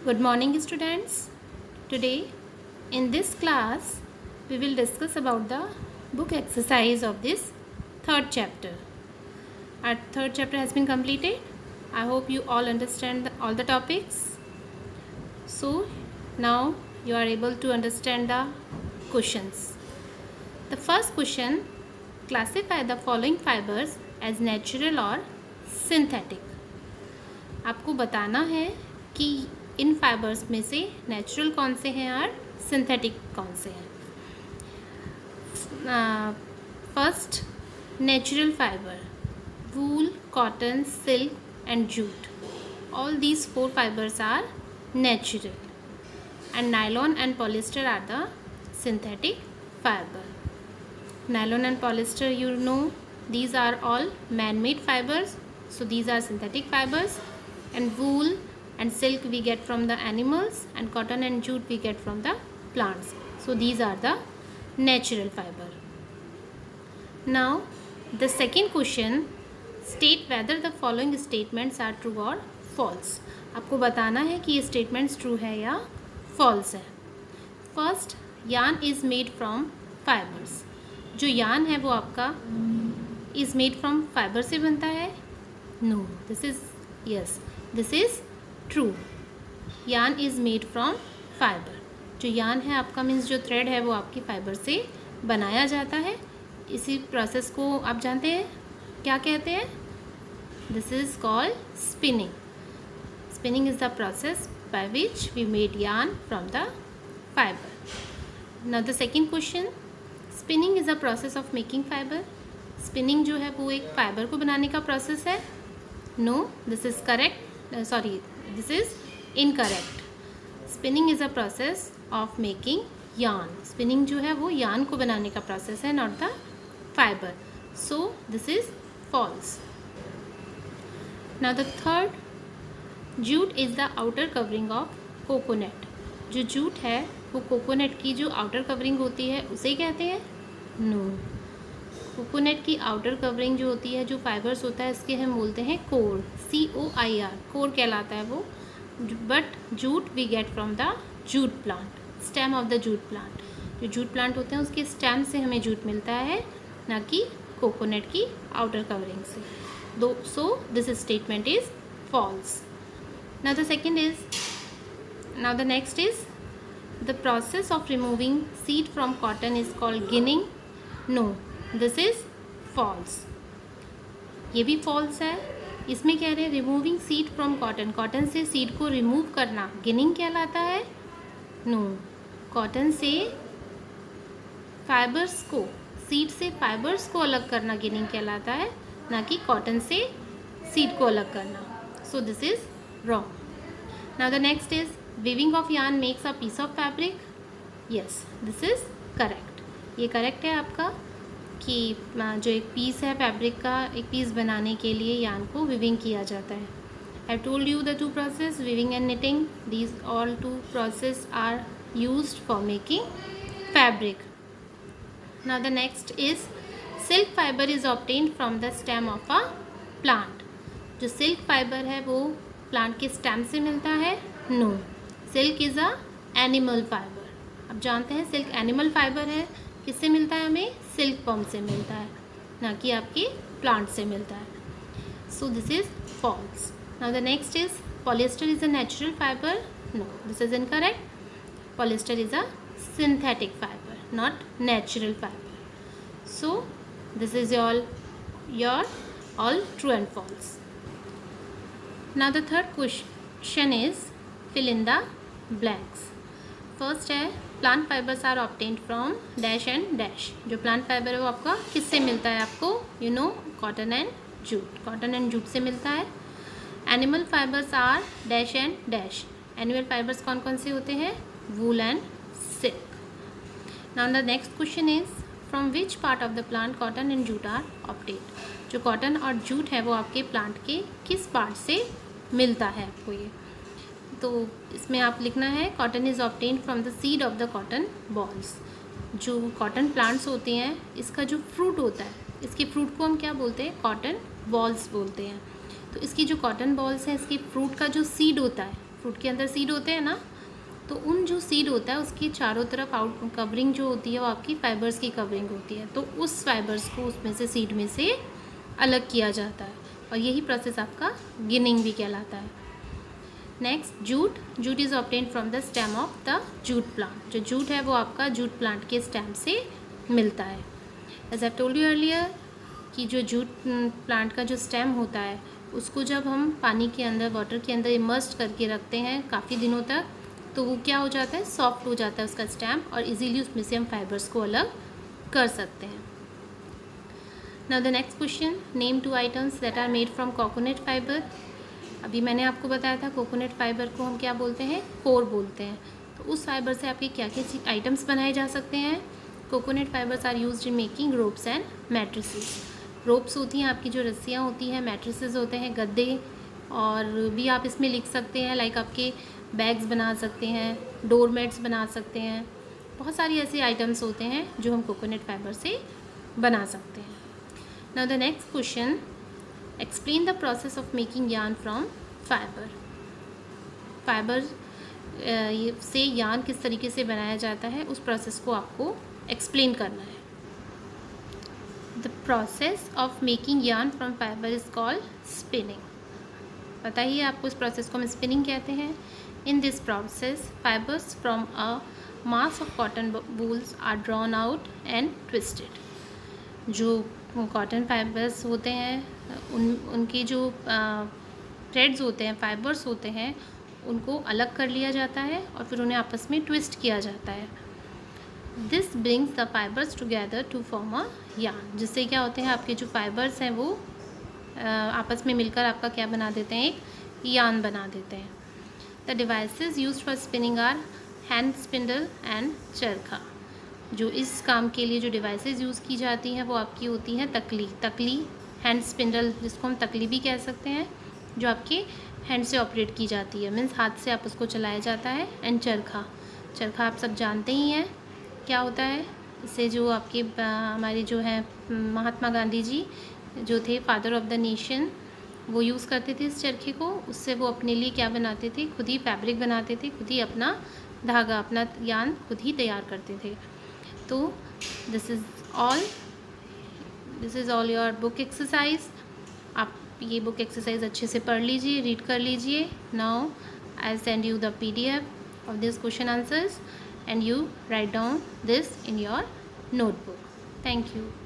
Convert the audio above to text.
Good morning, students. Today, in this class, we will discuss about the book exercise of this third chapter. Our third chapter has been completed. I hope you all understand all the topics. So, now you are able to understand the questions. The first question, classify the following fibers as natural or synthetic. आपको बताना है कि इन fibres में से natural कौन से हैं और सिंथेटिक कौन से हैं. First, natural fibre, wool, cotton, silk and jute. All these 4 fibers are natural and nylon and polyester are the synthetic fiber. Nylon and polyester, you know, these are all man-made fibers, so these are synthetic fibers. And wool and silk we get from the animals, and cotton and jute we get from the plants, so these are the natural fiber. Now the second question, state whether the following statements are true or false. आपको बताना है कि ये statements true है या false है. First, yarn is made from fibers. जो yarn है वो आपका is made from fiber से बनता है. No, this is yes, this is true. yarn is made from fiber. जो yarn है आपका मीन्स जो थ्रेड है वो आपकी फाइबर से बनाया जाता है. इसी प्रोसेस को आप जानते हैं क्या कहते हैं? This is called spinning. Spinning is the process by which we made yarn from the fibre. Now the second question, spinning is a process of making fibre. Spinning जो है वो एक फाइबर को बनाने का प्रोसेस है. No, this is correct. Sorry, this is incorrect. Spinning is a process of making yarn. Spinning जो है वो yarn को बनाने का process है, not the fiber. So this is false. Now the third, jute is the outer covering of coconut. जो jute है वो coconut की जो outer covering होती है उसे कहते हैं? No. कोकोनट की आउटर कवरिंग जो होती है, जो फाइबर्स होता है, इसके हम बोलते हैं कोर. COIR, कोर कहलाता है वो. But jute we get from the jute plant, stem of the jute plant. जो जूट प्लांट होते हैं उसके स्टेम से हमें जूट मिलता है, ना कि कोकोनट की आउटर कवरिंग से. So this statement is false. Now the second is, now the next is, the process of removing seed from cotton is called ginning. No, this is false. ये भी false है. इसमें कह रहे हैं removing seed from cotton, cotton से seed को remove करना गिनिंग कहलाता है. नो, कॉटन से फाइबर्स को, सीड से फाइबर्स को अलग करना गिनिंग कहलाता है, ना कि कॉटन से सीड को अलग करना. So this is wrong. Now the next is, weaving of yarn makes a piece of fabric. Yes, this is correct. ये करेक्ट है आपका कि जो एक पीस है फैब्रिक का, एक पीस बनाने के लिए यार्न को विविंग किया जाता है. I told you the 2 process, weaving and knitting. These all 2 process are used for making fabric. Now the next is, silk fibre is obtained from the stem of a plant. जो silk fibre है वो plant के stem से मिलता है. No, silk is a animal fibre. अब जानते हैं सिल्क एनिमल फाइबर है. किससे मिलता है हमें? सिल्क वर्म से मिलता है, ना कि आपके प्लांट से मिलता है. So this is false. Now the next is, polyester is a natural fibre. No, this is incorrect. Polyester is a synthetic fibre, not natural fibre. So this is your all true and false. Now the third question is, fill in the blanks. First है, plant fibres are obtained from dash and dash. जो plant fibre है वो आपका किससे मिलता है? आपको you know, cotton and jute. Cotton and jute से मिलता है. Animal fibres are dash and dash. Animal fibres कौन कौन से होते हैं? Wool and silk. Now the next question is, from which part of the plant cotton and jute are obtained. जो cotton और जूट है वो आपके प्लांट के किस पार्ट से मिलता है आपको ये? तो इसमें आप लिखना है, cotton is obtained from the seed of the cotton balls. जो कॉटन प्लांट्स होते हैं, इसका जो फ्रूट होता है, इसके फ्रूट को हम क्या बोलते हैं? कॉटन बॉल्स बोलते हैं. तो इसकी जो कॉटन बॉल्स हैं, इसकी फ्रूट का जो सीड होता है, फ्रूट के अंदर सीड होते हैं ना, तो उन जो सीड होता है उसकी चारों तरफ आउट कवरिंग जो होती है वो आपकी फाइबर्स की कवरिंग होती है, तो उस फाइबर्स को उसमें से सीड में से अलग किया जाता है, और यही प्रोसेस आपका गिनिंग भी कहलाता है। Next jute. Jute is obtained from the stem of the jute plant. जो जूट है वो आपका जूट प्लांट के स्टेम से मिलता है। As I told you earlier कि जो जूट प्लांट का जो स्टेम होता है उसको जब हम पानी के अंदर, वाटर के अंदर इमर्स्ड करके रखते हैं काफ़ी दिनों तक, तो वो क्या हो जाता है, सॉफ्ट हो जाता है उसका स्टेम, और इजीली उसमें से हम फाइबर्स को अलग कर सकते हैं। Now the next question, name 2 items that are made from coconut fibre. अभी मैंने आपको बताया था कोकोनट फाइबर को हम क्या बोलते हैं, कोर बोलते हैं। तो उस फाइबर से आपके क्या क्या आइटम्स बनाए जा सकते हैं। Coconut fibres are used in making ropes and mattresses. Ropes होती हैं आपकी जो रस्सियाँ होती हैं, मैट्रेसेस होते हैं गद्दे, और भी आप इसमें लिख सकते हैं लाइक आपके बैग्स बना सकते हैं, डोरमेट्स बना सकते हैं। बहुत सारी ऐसे आइटम्स होते हैं जो हम कोकोनट फाइबर से बना सकते हैं। Now the next question, explain the process of making yarn from fibre. Fibre से यार्न किस तरीके से बनाया जाता है, उस प्रोसेस को आपको एक्सप्लेन करना है। The process of making yarn from fibre is called spinning. बताइए आपको इस प्रोसेस को हम स्पिनिंग कहते हैं। In this process fibres from a mass of cotton wools are drawn out and twisted. जो कॉटन फाइबर्स होते हैं उनकी जो थ्रेड्स होते हैं, फाइबर्स होते हैं, उनको अलग कर लिया जाता है और फिर उन्हें आपस में ट्विस्ट किया जाता है। This brings the fibres together to form a yarn. जिससे क्या होते हैं, आपके जो फाइबर्स हैं वो आपस में मिलकर आपका क्या बना देते हैं, एक यार्न बना देते हैं। The devices used for spinning are hand spindle and charkha. जो इस काम के लिए जो डिवाइसेस यूज़ की जाती हैं वो आपकी होती हैं तकली, हैंड स्पिंडल जिसको हम तकली भी कह सकते हैं, जो आपके हैंड से ऑपरेट की जाती है, मीन्स हाथ से आप उसको चलाया जाता है। एंड चरखा आप सब जानते ही हैं क्या होता है। इससे जो आपके हमारे जो हैं महात्मा गांधी जी जो थे फादर ऑफ द नेशन, वो यूज़ करते थे इस चरखे को। उससे वो अपने लिए क्या बनाते थे, खुद ही फैब्रिक बनाते थे, खुद ही अपना धागा, अपना यार्न खुद ही तैयार करते थे। तो this is all your book exercise. आप ये बुक एक्सरसाइज अच्छे से पढ़ लीजिए, रीड कर लीजिए। Now I send you the PDF of this question answers and you write down this in your notebook. Thank you.